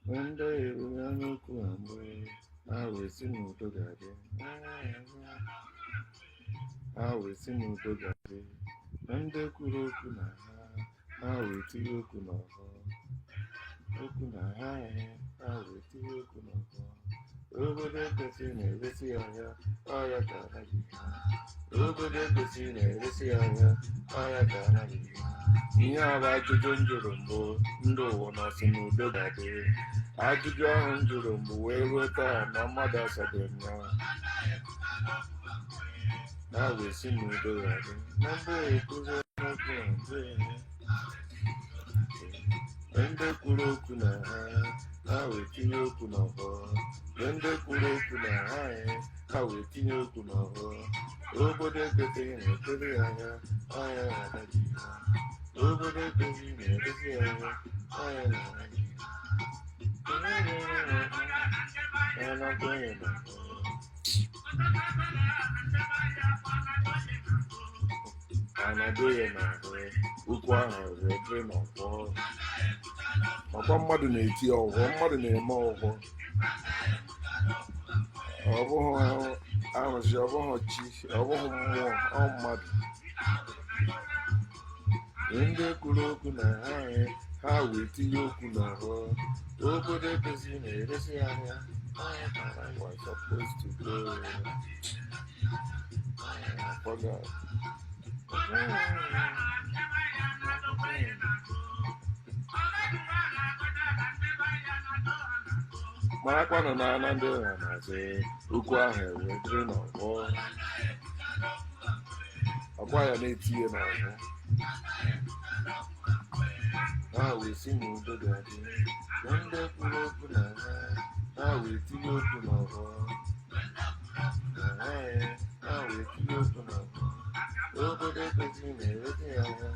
One day we are no way. I will see no dog I will see no dog One day Kurokuna. I will see Okuna. Okuna. I will see Okuna. Over the casino, this year, I got Over the casino, this year, I got ihe ala ajụjụ m jụrụ mbụ ndị ụwa nọsị n'udo ga-adị ajụjụ ahụ m jụrụ mbụ wee ruo taa na mmadụ asabeghị m ya na wee si n'udo ga-adị na mbụ ekwuzi okwu ndị kwuru okwu na ha wee tinye okwu n'ọhọ ndị kwuru okwu na ha wee tinye okwu n'ọhọ obodo ekweteghị na-ekpere ya anya anya na-adaji ha obodo ekweteghị na-edezi ya anya anya na-adaji anado ya n'ahụ okwu ahụ wee dịrị n'ọkwọ ọkwa mmadụ na-eti ọgwọ mmadụ na-eme ọgwọ ọ bụghị arụsị ọ bụghị chi ọ bụghị mmụọ ọ mmadụ ndị kwuru okwu na ha wee tinye okwu n'ahụ obodo ekwezighị na-eresi anya was supposed to go forgot marakwanụ na ana ndị ụra na-azụ okwu ahụ wee dịrị n'ọgbọ ọgba ya na-etinye n'ahụ ha wee si n'udo ga-adị na ndị kwuru okwu na ha wee tinye okwu n'ọgbọ ha wee tinye okwu n'ọgbọ obodo ekwezighị na-eresi ya anya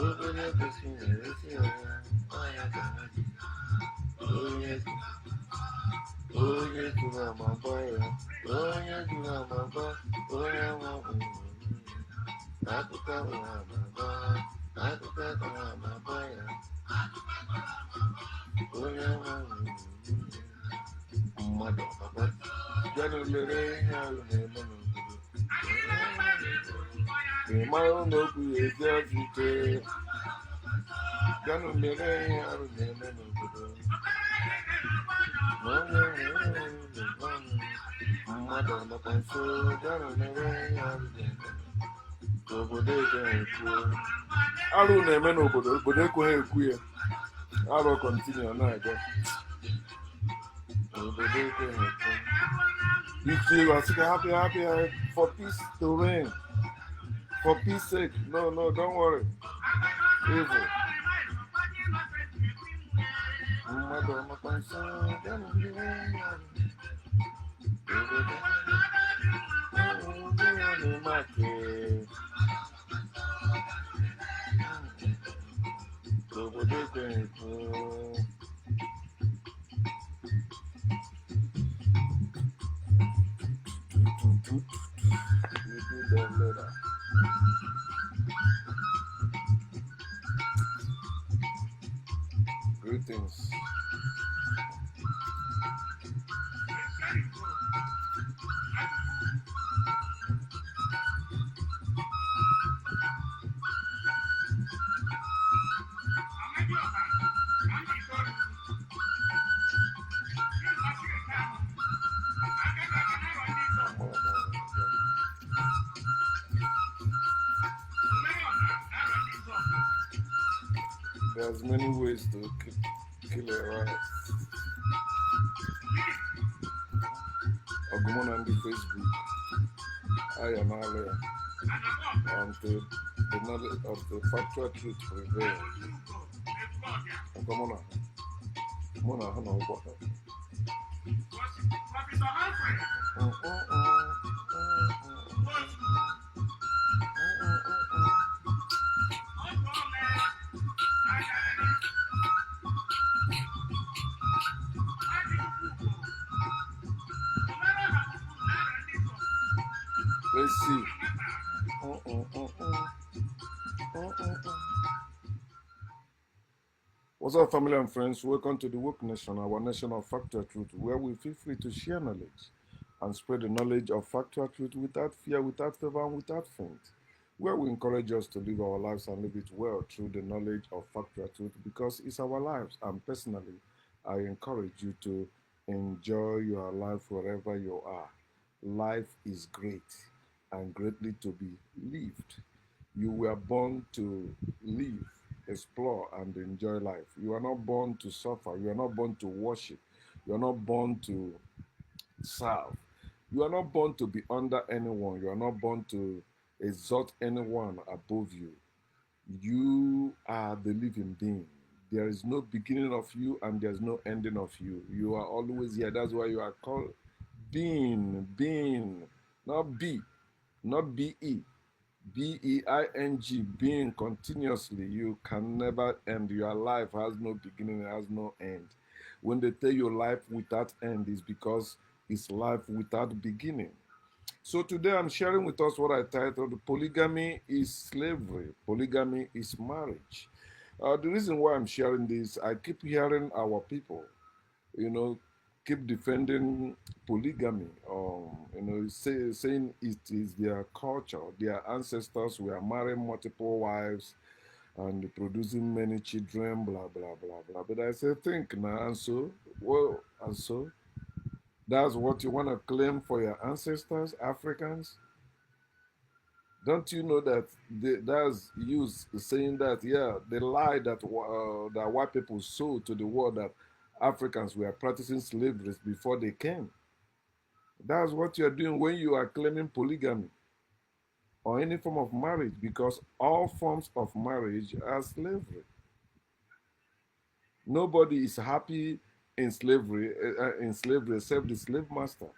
obodo ekwezighị na-eresi ya anya ka ha ji onye juru amagba ya onye juru amagba onye amagba akụkọ amagba akụkọ amagba ya onye amagba mmadụ amagba bịanụ lere ihe ahụ na-eme n'obodo ịmara na okwu ya eji ọjụ ike bịanụ lere ihe ahụ na-eme n'obodo mmadụ ọnọkwa nso bịanụ lere ihe ahụ na-eme n'obodo ekweghị ekwu arụ na-eme n'obodo obodo ekweghị ekwu ya arụ kọntinu na-aga obodo ekweghị ekwu ike asị ka happy for peace to reign for peace sake no don't worry evil mmadụ ọnọkwa nso bịanụ lere ihe ahụ obodo ekweghị ekwu greetings there's many ways to kill a rat. Ogumon on the Facebook. I am earlier until the knowledge of the factual truth prevails. Ogumona. Mona hana ubota. Let's see. What's up, family and friends? Welcome to the Woke Nation, our nation of factual truth, where we feel free to share knowledge and spread the knowledge of factual truth without fear, without favor, and without faint. Where we encourage us to live our lives and live it well through the knowledge of factual truth because it's our lives. And personally, I encourage you to enjoy your life wherever you are. Life is great and greatly to be lived. You were born to live, explore, and enjoy life. You are not born to suffer. You are not born to worship. You are not born to serve. You are not born to be under anyone. You are not born to exalt anyone above you. You are the living being. There is no beginning of you and there's no ending of you. You are always here. That's why you are called being, not be, not be. being, being continuously. You can never end. Your life has no beginning, it has no end. When they tell you life without end, is because it's life without beginning. So today I'm sharing with us what I titled Polygamy is Slavery, Polygamy is Marriage. The reason why I'm sharing this, I keep hearing our people, you know, keep defending polygamy, saying it is their culture. Their ancestors were marrying multiple wives and producing many children, blah, blah, blah, blah. But I say, think now, and so, that's what you want to claim for your ancestors, Africans? Don't you know that that's used saying that, yeah, the lie that white people sold to the world that Africans were practicing slavery before they came. That's what you're doing when you are claiming polygamy or any form of marriage, because all forms of marriage are slavery. Nobody is happy in slavery except the slave master.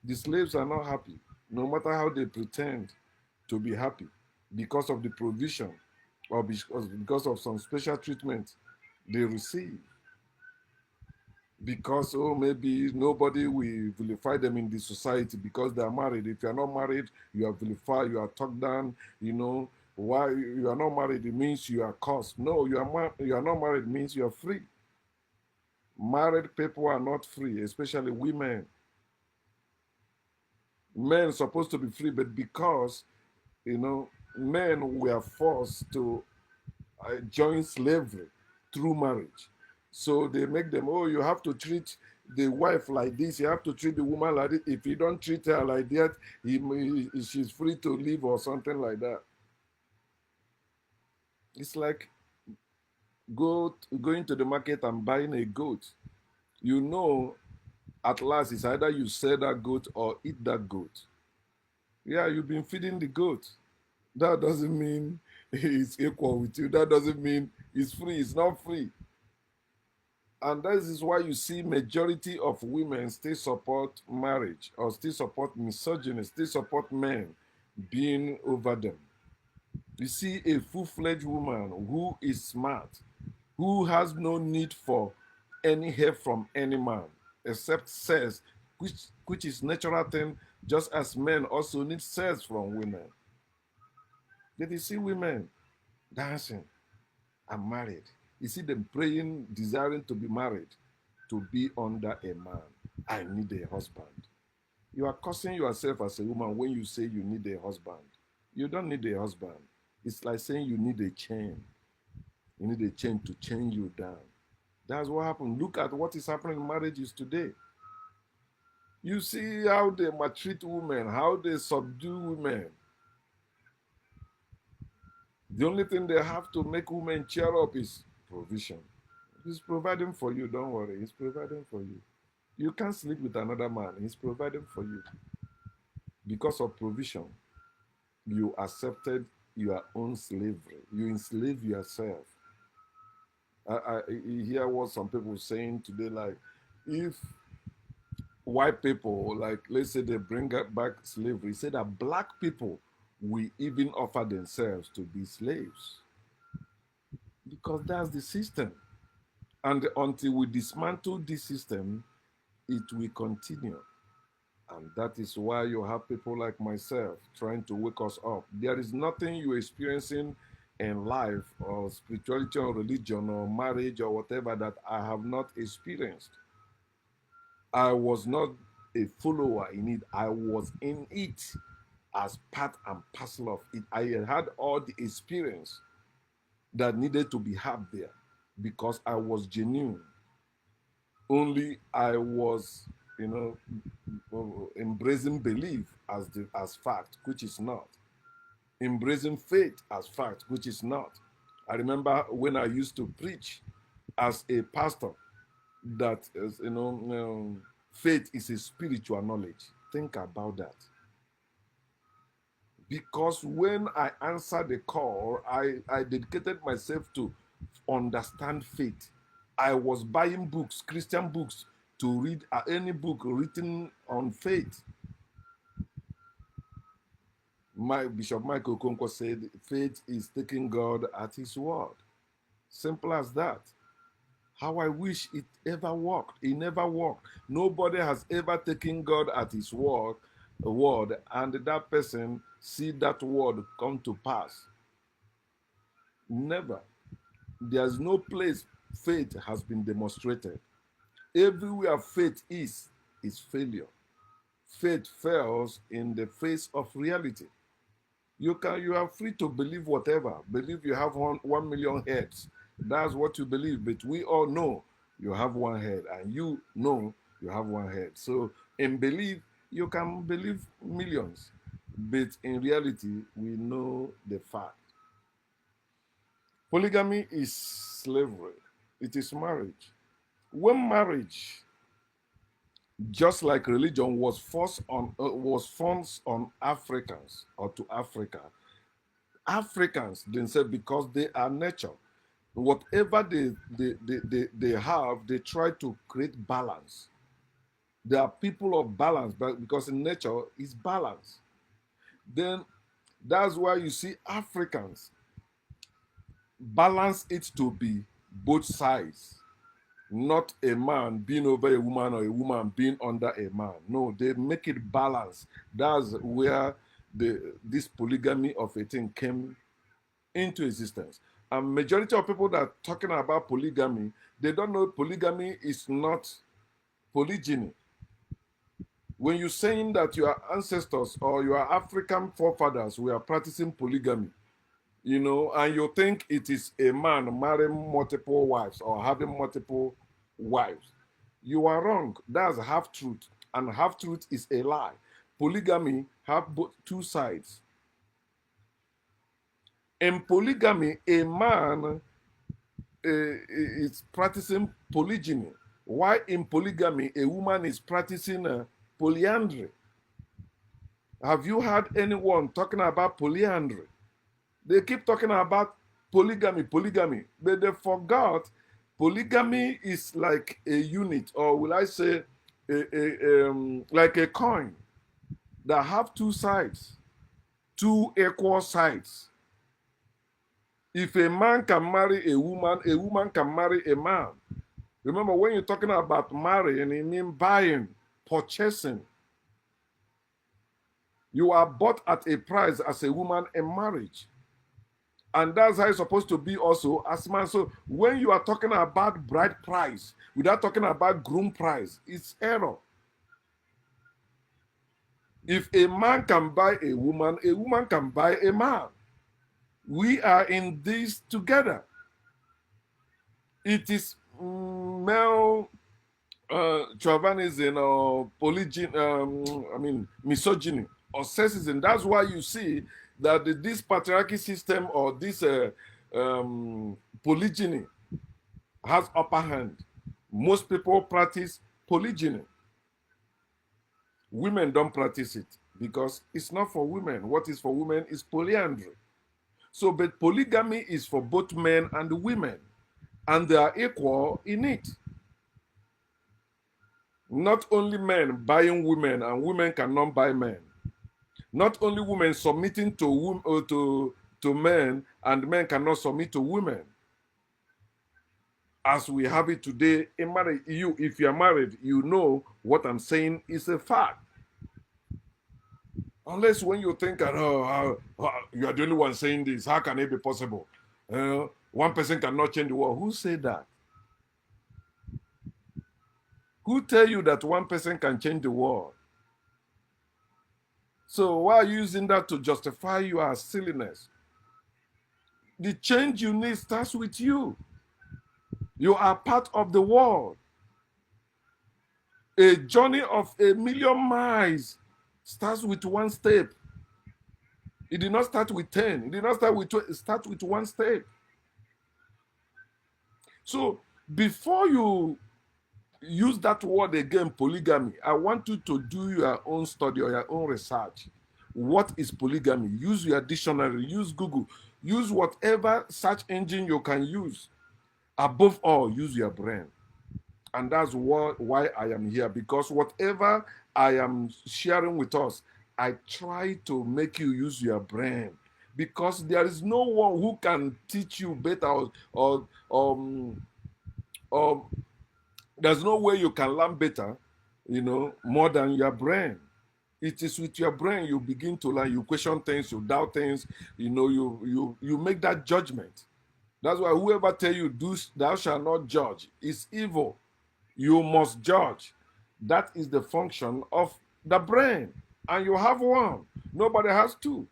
The slaves are not happy, no matter how they pretend to be happy, because of the provision or because of some special treatment they receive. Because, oh, maybe nobody will vilify them in the society because they are married. If you are not married, you are vilified, you are talked down. Why you are not married, it means you are cursed. No, you are not married, means you are free. Married people are not free, especially women. Men are supposed to be free, but because men were forced to join slavery through marriage. So they make them, oh, you have to treat the wife like this, you have to treat the woman like this. If you don't treat her like that, she's free to leave or something like that. It's like going to the market and buying a goat. You know, at last, it's either you sell that goat or eat that goat. Yeah, you've been feeding the goat. That doesn't mean it's equal with you. That doesn't mean it's free. It's not free. And this is why you see majority of women still support marriage or still support misogyny, still support men being over them. You see a full-fledged woman who is smart, who has no need for any help from any man except sex, which is natural thing, just as men also need sex from women. Did you see women dancing and married? You see them praying, desiring to be married, to be under a man. I need a husband. You are cursing yourself as a woman when you say you need a husband. You don't need a husband. It's like saying you need a chain. You need a chain to chain you down. That's what happened. Look at what is happening in marriages today. You see how they maltreat women, how they subdue women. The only thing they have to make women cheer up is provision. He's providing for you, don't worry. He's providing for you. You can't sleep with another man. He's providing for you. Because of provision, you accepted your own slavery. You enslave yourself. I hear what some people saying today, like, if white people, like, let's say they bring back slavery, say that black people will even offer themselves to be slaves. Because that's the system. And until we dismantle this system, it will continue. And that is why you have people like myself trying to wake us up. There is nothing you're experiencing in life or spirituality or religion or marriage or whatever that I have not experienced. I was not a follower in it. I was in it as part and parcel of it. I had all the experience that needed to be had there because I was genuine. Only I was, you embracing belief as fact, which is not. Embracing faith as fact, which is not. I remember when I used to preach as a pastor that is, faith is a spiritual knowledge. Think about that. Because when I answered the call, I dedicated myself to understand faith. I was buying books, Christian books, to read any book written on faith. My Bishop Michael Okonkwo said, faith is taking God at his word. Simple as that. How I wish it ever worked. It never worked. Nobody has ever taken God at his word, and that person see that word come to pass. Never. There's no place faith has been demonstrated. Everywhere faith is failure. Faith fails in the face of reality. You are free to believe whatever. Believe you have 1 million heads. That's what you believe. But we all know you have one head, and you know you have one head. So in belief, you can believe millions. But in reality, we know the fact. Polygamy is slavery. It is marriage. When marriage, just like religion, was forced on Africans or to Africa, Africans themselves, because they are nature, whatever they have, they try to create balance. They are people of balance, but because in nature is balance. Then that's why you see Africans balance it to be both sides, not a man being over a woman or a woman being under a man. No, they make it balance. That's where this polygamy of a thing came into existence. And majority of people that are talking about polygamy, they don't know polygamy is not polygyny. When you're saying that your ancestors or your African forefathers were practicing polygamy, and you think it is a man marrying multiple wives or having multiple wives, you are wrong. That's half truth, and half truth is a lie. Polygamy have both two sides. In polygamy, a man is practicing polygyny, while in polygamy, a woman is practicing polyandry. Have you heard anyone talking about polyandry? They keep talking about polygamy, but they forgot polygamy is like a unit, or will I say, like a coin that have two sides, two equal sides. If a man can marry a woman can marry a man. Remember, when you're talking about marrying, it means buying, purchasing. You are bought at a price as a woman in marriage. And that's how it's supposed to be also as man. So when you are talking about bride price, without talking about groom price, it's error. If a man can buy a woman can buy a man. We are in this together. It is male chauvinism or misogyny or sexism. That's why you see that this patriarchy system or this polygyny has upper hand. Most people practice polygyny. Women don't practice it because it's not for women. What is for women is polyandry. So, but polygamy is for both men and women, and they are equal in it. Not only men buying women, and women cannot buy men. Not only women submitting to men, and men cannot submit to women. As we have it today in marriage, if you are married, you know what I'm saying is a fact. Unless when you think, you are the only one saying this, how can it be possible? One person cannot change the world. Who said that? Who tell you that one person can change the world? So why are you using that to justify your silliness? The change you need starts with you. You are part of the world. A journey of 1,000,000 miles starts with one step. It did not start with 10. It did not start with 20. It starts with one step. So before you use that word again, polygamy, I want you to do your own study or your own research. What is polygamy? Use your dictionary, use Google, use whatever search engine you can use. Above all, use your brain. And that's why I am here, because whatever I am sharing with us, I try to make you use your brain, because there is no one who can teach you better or there's no way you can learn better, more than your brain. It is with your brain you begin to learn. You question things, you doubt things, you make that judgment. That's why whoever tell you, thou shalt not judge, is evil. You must judge. That is the function of the brain. And you have one. Nobody has two.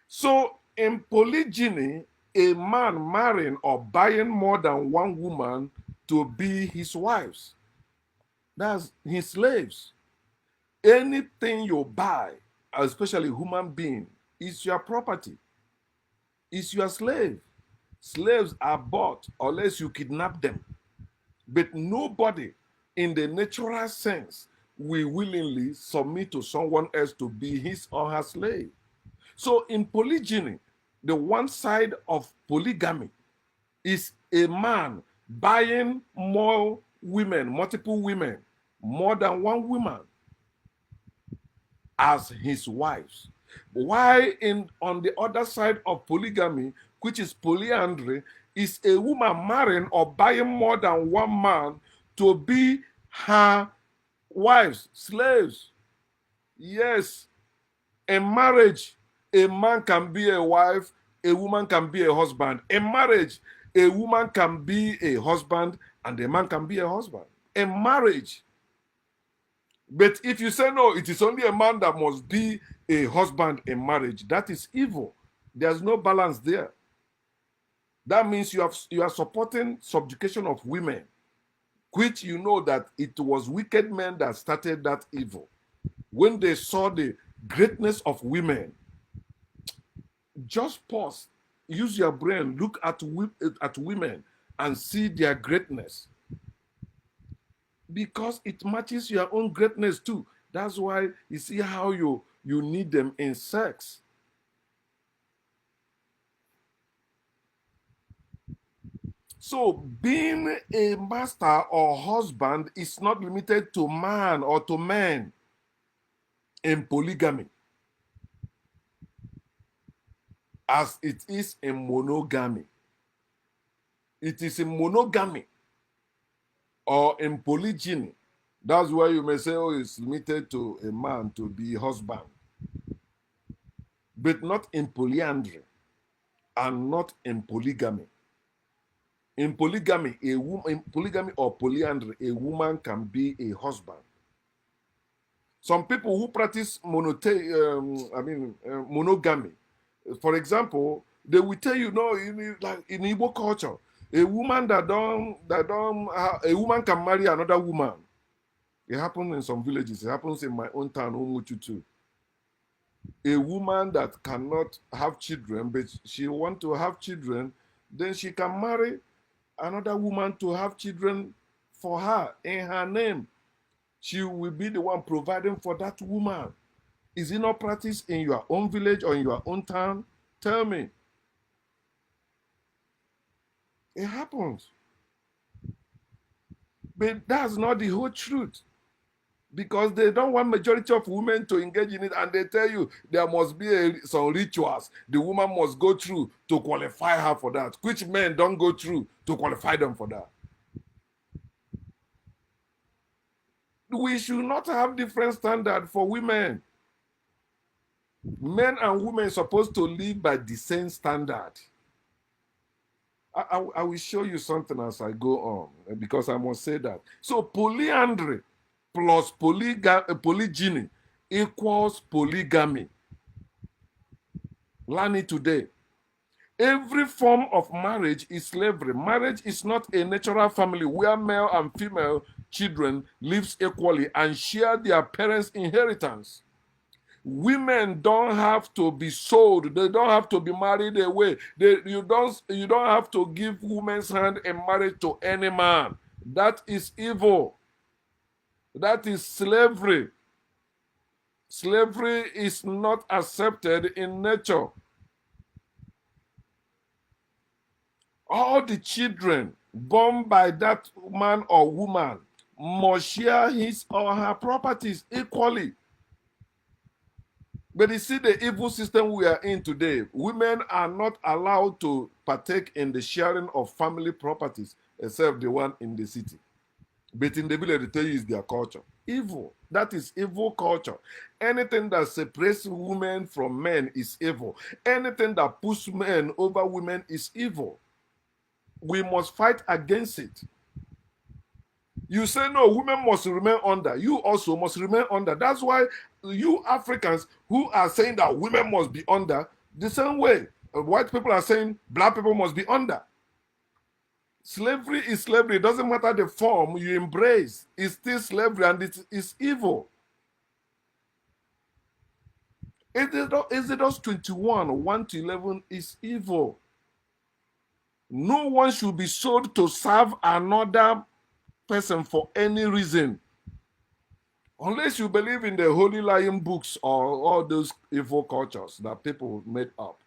So in polygyny, a man marrying or buying more than one woman to be his wives. That's his slaves. Anything you buy, especially human being, is your property. Is your slave. Slaves are bought unless you kidnap them. But nobody in the natural sense will willingly submit to someone else to be his or her slave. So in polygyny, the one side of polygamy is a man buying more women, multiple women, more than one woman as his wives. While on the other side of polygamy, which is polyandry, is a woman marrying or buying more than one man to be her wives, slaves. Yes, in marriage, a man can be a wife, a woman can be a husband. In marriage, a woman can be a husband and a man can be a husband. In marriage. But if you say no, it is only a man that must be a husband in marriage, that is evil. There's no balance there. That means you are supporting subjugation of women, which you know that it was wicked men that started that evil. When they saw the greatness of women, just pause, use your brain, look at women and see their greatness. Because it matches your own greatness too. That's why you see how you need them in sex. So being a master or husband is not limited to man or to men in polygamy, as it is in monogamy. It is in monogamy or in polygyny. That's why you may say, oh, it's limited to a man to be husband. But not in polyandry and not in polygamy. In polygamy, in polygamy or polyandry, a woman can be a husband. Some people who practice monogamy, for example, they will tell you, no, like in Igbo culture, a woman a woman can marry another woman. It happens in some villages. It happens in my own town, Umuchu too. A woman that cannot have children, but she wants to have children, then she can marry another woman to have children for her in her name. She will be the one providing for that woman. Is it not practiced in your own village or in your own town? Tell me. It happens. But that's not the whole truth. Because they don't want majority of women to engage in it, and they tell you there must be some rituals the woman must go through to qualify her for that, which men don't go through to qualify them for that. We should not have different standards for women. Men and women are supposed to live by the same standard. I will show you something as I go on because I must say that. So polyandry plus polygyny equals polygamy. Learn it today. Every form of marriage is slavery. Marriage is not a natural family where male and female children live equally and share their parents' inheritance. Women don't have to be sold. They don't have to be married away. You don't have to give woman's hand in marriage to any man. That is evil. That is slavery. Slavery is not accepted in nature. All the children born by that man or woman must share his or her properties equally. But you see the evil system we are in today. Women are not allowed to partake in the sharing of family properties except the one in the city. But in the village, they tell you is their culture. Evil. That is evil culture. Anything that separates women from men is evil. Anything that puts men over women is evil. We must fight against it. You say, no, women must remain under. You also must remain under. That's why you Africans who are saying that women must be under, the same way white people are saying black people must be under. Slavery is slavery. It doesn't matter the form you embrace. It's still slavery and it is evil. Exodus 21, 1 to 11 is evil. No one should be sold to serve another person for any reason. Unless you believe in the holy lying books or all those evil cultures that people made up.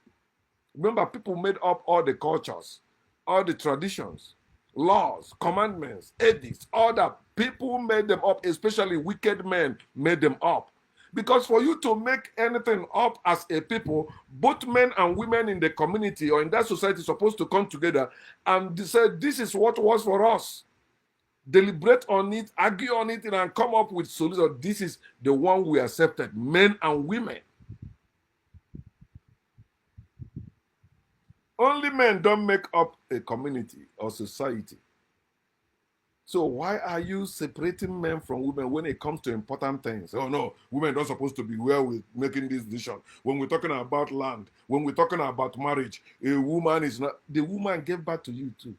Remember, people made up all the cultures, all the traditions, laws, commandments, edicts, all that. People made them up, especially wicked men made them up. Because for you to make anything up as a people, both men and women in the community or in that society are supposed to come together and say, this is what was for us. Deliberate on it, argue on it, and come up with solutions. This is the one we accepted, men and women. Only men don't make up a community or society. So why are you separating men from women when it comes to important things? Oh no, women don't supposed to be where we're making this decision. When we're talking about land, when we're talking about marriage, a woman is not, the woman gave birth to you too.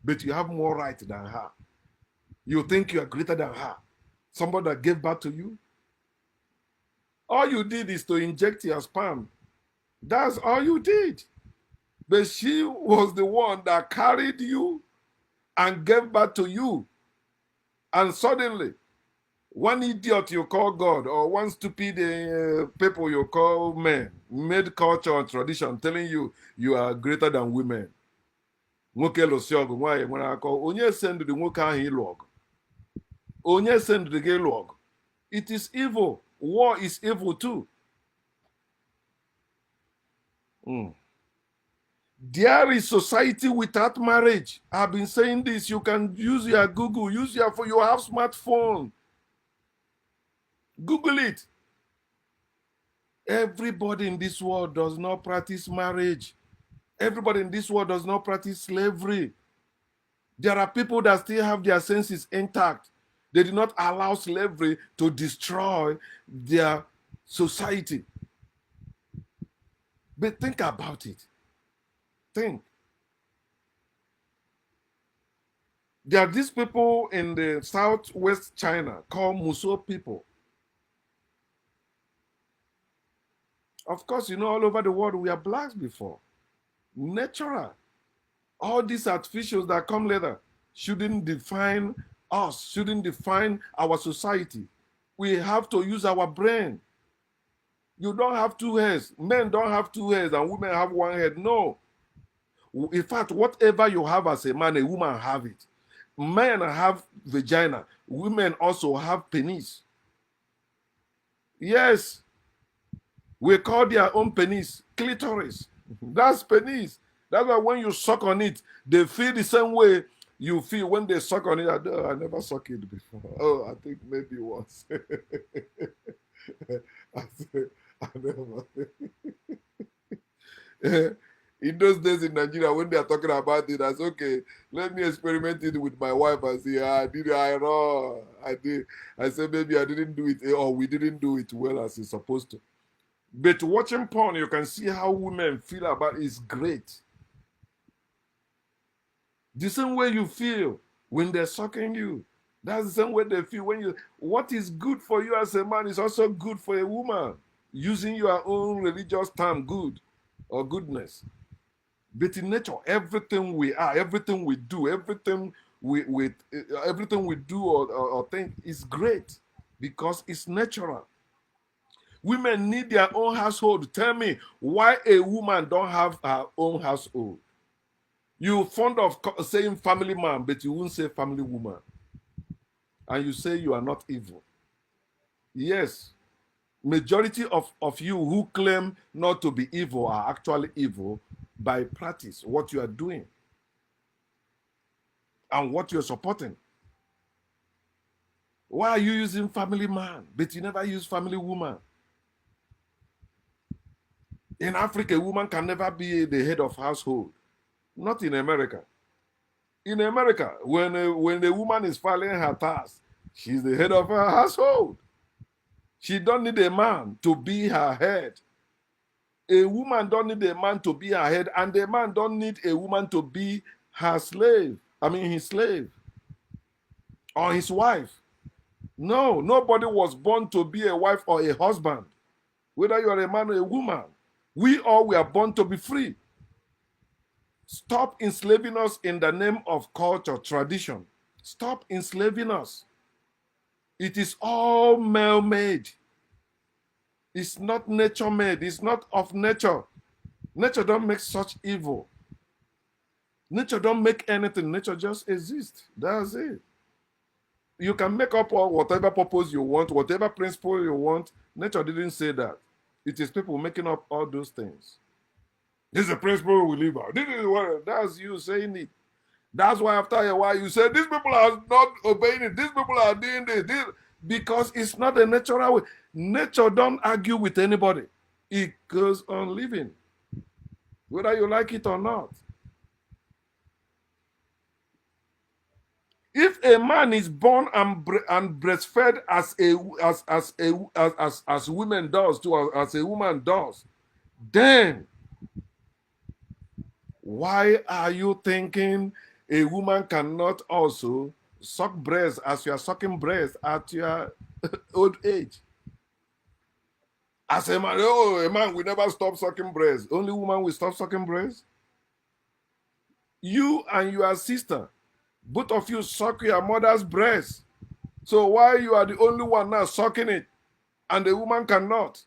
But you have more right than her. You think you are greater than her. Somebody that gave birth to you. All you did is to inject your sperm. That's all you did. But she was the one that carried you and gave birth to you. And suddenly, one idiot you call God or one stupid people you call men made culture and tradition telling you you are greater than women. Nwoke lụsị ọgụ nwaanyị nwere akọ onye sendịrị nwoke ahụ ịlụ ọgụ onye sendịrị gị ịlụ ọgụ. It is evil. War is evil too. There is society without marriage. I've been saying this. You can use your Google, use your phone. You have smartphone. Google it. Everybody in this world does not practice marriage. Everybody in this world does not practice slavery. There are people that still have their senses intact. They did not allow slavery to destroy their society. But think about it. Think. There are these people in the southwest China called Muso people. Of course, you know, all over the world we are blacks before. Natural. All these artificials that come later shouldn't define us, shouldn't define our society. We have to use our brain. You don't have two heads. Men don't have two heads and women have one head. No. In fact, whatever you have as a man, a woman have it. Men have vagina. Women also have penis. Yes. We call their own penis clitoris. That's penis. That's why when you suck on it, they feel the same way you feel when they suck on it. I never sucked it before. Oh, I think maybe once. I said, I never. In those days in Nigeria, when they are talking about it, I said, okay, let me experiment it with my wife and see. I did it. I know. I did. I said, maybe I didn't do it, or we didn't do it well as it's supposed to. But watching porn, you can see how women feel about it is great. The same way you feel when they're sucking you. That's the same way they feel when you. What is good for you as a man is also good for a woman. Using your own religious term, good or goodness. But in nature, everything we are, everything we do, everything we do or think is great because it's natural. Women need their own household. Tell me why a woman don't have her own household. You're fond of saying family man, but you won't say family woman. And you say you are not evil. Yes, majority of you who claim not to be evil are actually evil by practice, what you are doing and what you're supporting. Why are you using family man, but you never use family woman? In Africa, a woman can never be the head of household. Not in America. In America, when a woman is filing her tax, she's the head of her household. She don't need a man to be her head. A woman don't need a man to be her head, and a man don't need a woman to be her slave. I mean, his slave or his wife. No, nobody was born to be a wife or a husband, whether you are a man or a woman. We all were born to be free. Stop enslaving us in the name of culture, tradition. Stop enslaving us. It is all male-made. It's not nature-made. It's not of nature. Nature don't make such evil. Nature don't make anything. Nature just exists. That's it. You can make up whatever purpose you want, whatever principle you want. Nature didn't say that. It is people making up all those things. This is a principle we live by. This is what, that's you saying it. That's why after a while you say, these people are not obeying it. These people are doing this. Because it's not a natural way. Nature don't argue with anybody. It goes on living, whether you like it or not. If a man is born and breastfed as women does too, as a woman does, then why are you thinking a woman cannot also suck breast as you are sucking breast at your old age? As a man, oh, a man will never stop sucking breast. Only woman will stop sucking breast. You and your sister, both of you suck your mother's breast. So why you are the only one now sucking it and the woman cannot?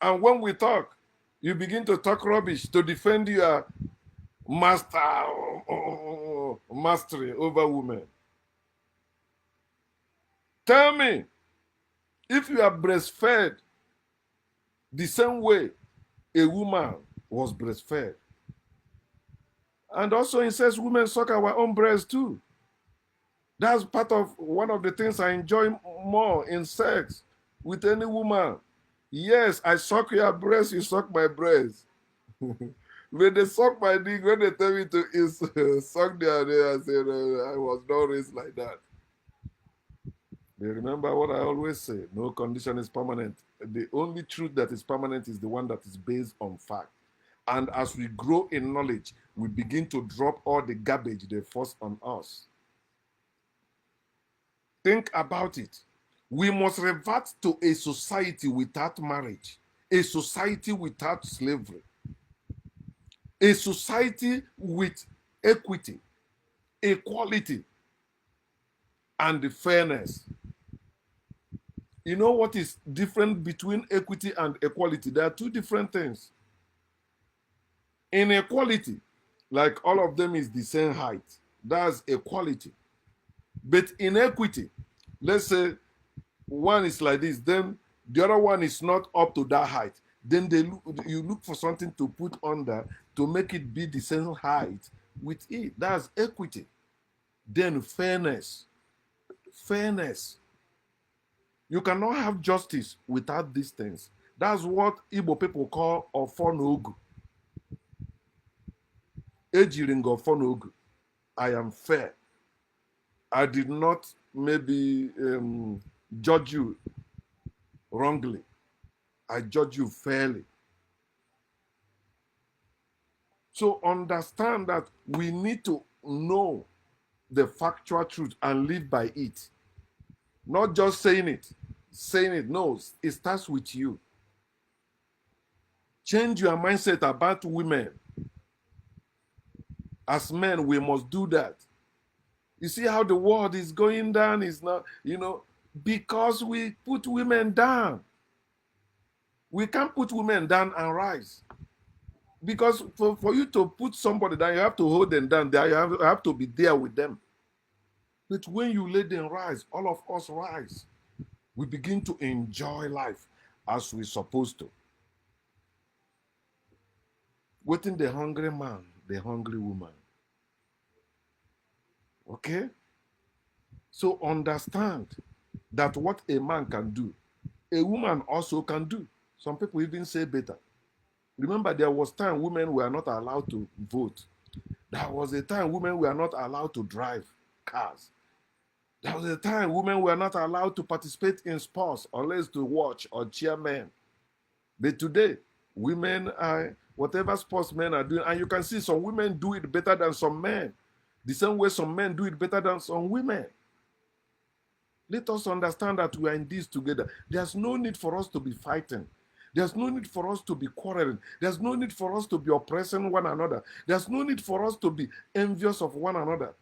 And when we talk, you begin to talk rubbish to defend your mastery over women. Tell me, if you are breastfed the same way a woman was breastfed, and also it says women suck our own breast too. That's part of one of the things I enjoy more in sex with any woman. Yes, I suck your breast, you suck my breast. When they suck my dick, when they tell me to suck their dick, I say, I was not raised like that. They remember what I always say, no condition is permanent. The only truth that is permanent is the one that is based on fact. And as we grow in knowledge, we begin to drop all the garbage they force on us. Think about it. We must revert to a society without marriage, a society without slavery, a society with equity, equality, and fairness. You know what is different between equity and equality? There are two different things. In equality, like all of them is the same height. That's equality. But in equity, let's say one is like this, then the other one is not up to that height. Then you look for something to put under to make it be the same height with it. That's equity. Then fairness. Fairness. You cannot have justice without these things. That's what Igbo people call ofonogu. Ejiring ofonogu. I am fair. I did not maybe judge you wrongly. I judge you fairly. So understand that we need to know the factual truth and live by it. Not just saying it. Saying it. No, it starts with you. Change your mindset about women. As men, we must do that. You see how the world is going down is not, because we put women down. We can't put women down and rise. Because for you to put somebody down, you have to hold them down. You have to be there with them. But when you let them rise, all of us rise. We begin to enjoy life as we're supposed to. Waiting the hungry man, the hungry woman. Okay? So understand that what a man can do, a woman also can do. Some people even say better. Remember, there was time women were not allowed to vote. There was a time women were not allowed to drive cars. There was a time women were not allowed to participate in sports unless to watch or cheer men. But today, women are, whatever sports men are doing, and you can see some women do it better than some men. The same way some men do it better than some women. Let us understand that we are in this together. There's no need for us to be fighting. There's no need for us to be quarreling. There's no need for us to be oppressing one another. There's no need for us to be envious of one another.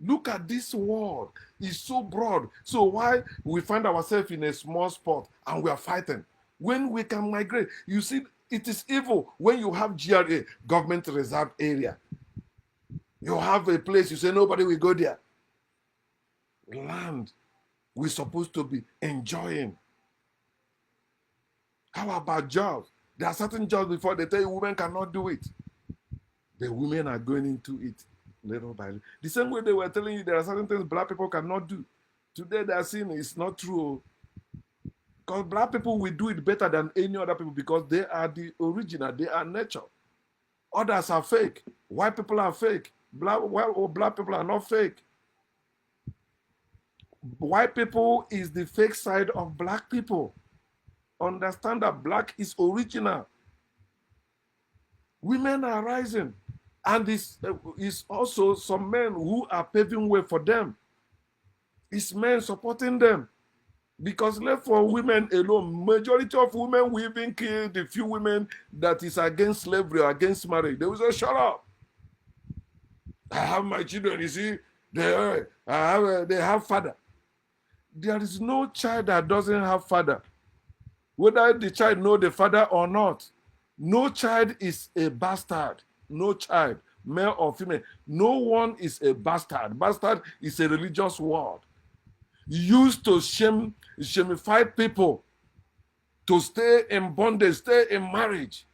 Look at this world. It's so broad. So why we find ourselves in a small spot and we are fighting? When we can migrate, you see, it is evil when you have GRA, government reserve area. You have a place, you say nobody will go there. Land we're supposed to be enjoying. How about jobs? There are certain jobs before they tell you women cannot do it. The women are going into it little by little. The same way they were telling you there are certain things black people cannot do. Today they are saying it's not true. Because black people will do it better than any other people because they are the original, they are nature. Others are fake. White people are fake. Black people are not fake. White people is the fake side of black people. Understand that black is original. Women are rising. And this is also some men who are paving way for them. It's men supporting them. Because left for women alone, majority of women will even kill the few women that is against slavery or against marriage. They will say, shut up. I have my children, you see, they have father. There is no child that doesn't have father. Whether the child know the father or not. No child is a bastard. No child, male or female. No one is a bastard. Bastard is a religious word used to shamify people to stay in bondage, stay in marriage.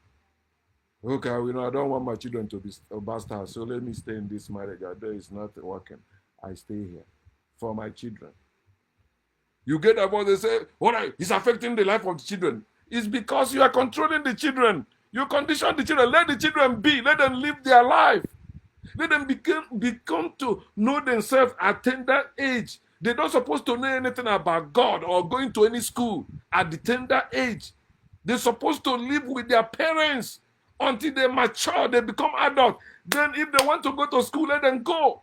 Okay, I don't want my children to be a bastard, so let me stay in this marriage. Although it's not working, I stay here for my children. You get about they say, it's affecting the life of the children. It's because you are controlling the children. You condition the children. Let the children be. Let them live their life. Let them become to know themselves at tender age. They're not supposed to know anything about God or going to any school at the tender age. They're supposed to live with their parents until they mature, they become adults. Then if they want to go to school, let them go.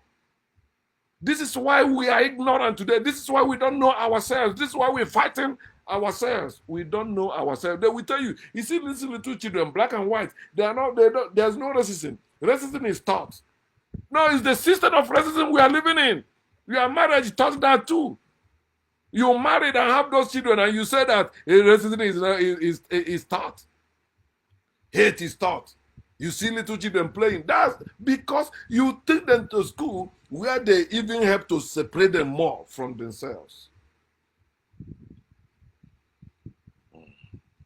This is why we are ignorant today. This is why we don't know ourselves. This is why we're fighting ourselves. We don't know ourselves. They will tell you, you see these little children, black and white, there's no racism. Racism is taught. No, it's the system of racism we are living in. Your marriage taught that too. You married and have those children and you say that racism is taught. Hate is taught. You see little children playing. That's because you take them to school where they even help to separate them more from themselves.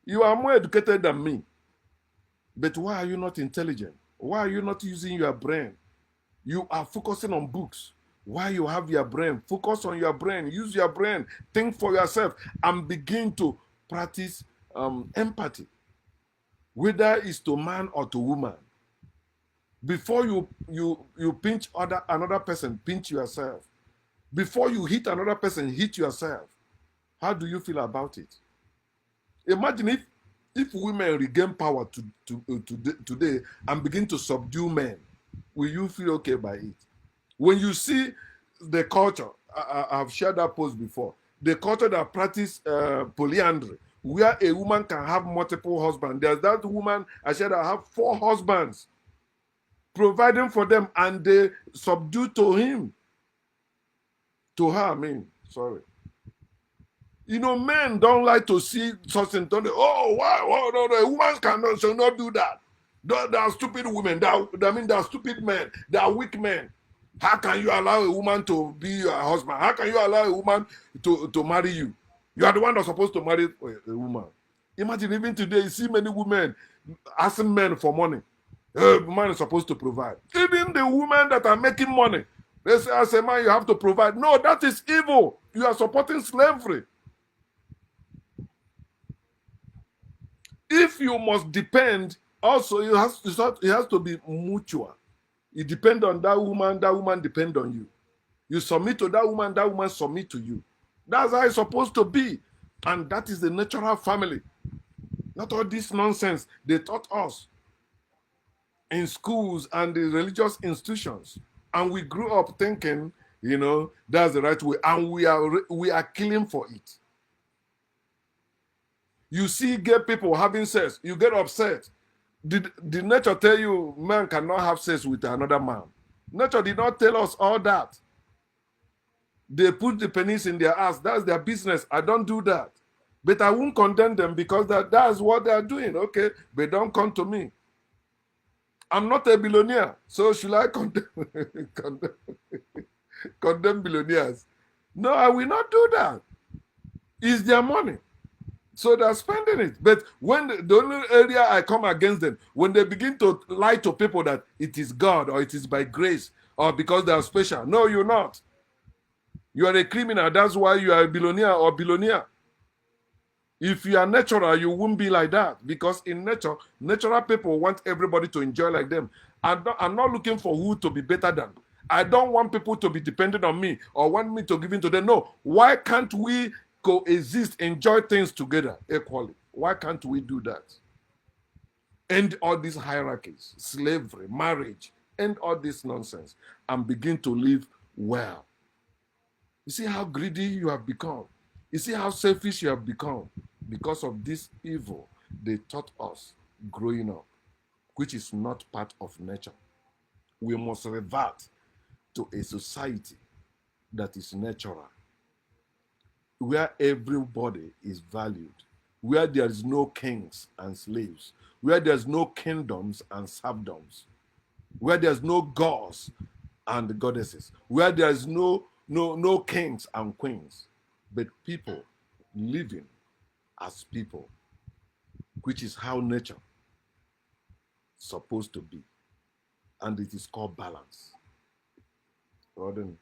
You are more educated than me. But why are you not intelligent? Why are you not using your brain? You are focusing on books. While you have your brain, focus on your brain, use your brain, think for yourself, and begin to practice empathy, whether it's to man or to woman. Before you pinch another person, pinch yourself. Before you hit another person, hit yourself. How do you feel about it? Imagine if women regain power today and begin to subdue men, will you feel okay by it? When you see the culture, I've shared that post before, the culture that practice polyandry, where a woman can have multiple husbands. There's that woman I said I have 4 husbands, providing for them, and they subdue to him. To her, I mean, sorry. You know, men don't like to see such things. Don't they? Oh, why? Oh, no, a woman shall not do that. They are stupid women. They are stupid men. They are weak men. How can you allow a woman to be your husband? How can you allow a woman to marry you? You are the one that's supposed to marry a woman. Imagine even today, you see many women asking men for money. A man is supposed to provide. Even the women that are making money, they say, as a man, you have to provide. No, that is evil. You are supporting slavery. If you must depend, also it has to be mutual. You depend on that woman depend on you. You submit to that woman submit to you. That's how it's supposed to be. And that is the natural family. Not all this nonsense they taught us in schools and the religious institutions. And we grew up thinking, that's the right way. And we are killing for it. You see gay people having sex, you get upset. Did nature tell you man cannot have sex with another man? Nature did not tell us all that. They put the penis in their ass. That's their business. I don't do that. But I won't condemn them because that's what they are doing. Okay, but don't come to me. I'm not a billionaire, so should I condemn billionaires? No, I will not do that. It's their money. So they're spending it. But when the only area I come against them, when they begin to lie to people that it is God or it is by grace or because they are special. No, you're not. You are a criminal. That's why you are a billionaire or billionaire. If you are natural, you won't be like that. Because in nature, natural people want everybody to enjoy like them. I'm not looking for who to be better than. I don't want people to be dependent on me or want me to give in to them. No. Why can't we coexist, enjoy things together equally? Why can't we do that? End all these hierarchies, slavery, marriage, end all this nonsense, and begin to live well. You see how greedy you have become. You see how selfish you have become because of this evil they taught us growing up, which is not part of nature. We must revert to a society that is natural, where everybody is valued, where there is no kings and slaves, where there's no kingdoms and serfdoms, where there's no gods and goddesses, where there's no kings and queens, but people living as people, which is how nature is supposed to be. And it is called balance. Rodden.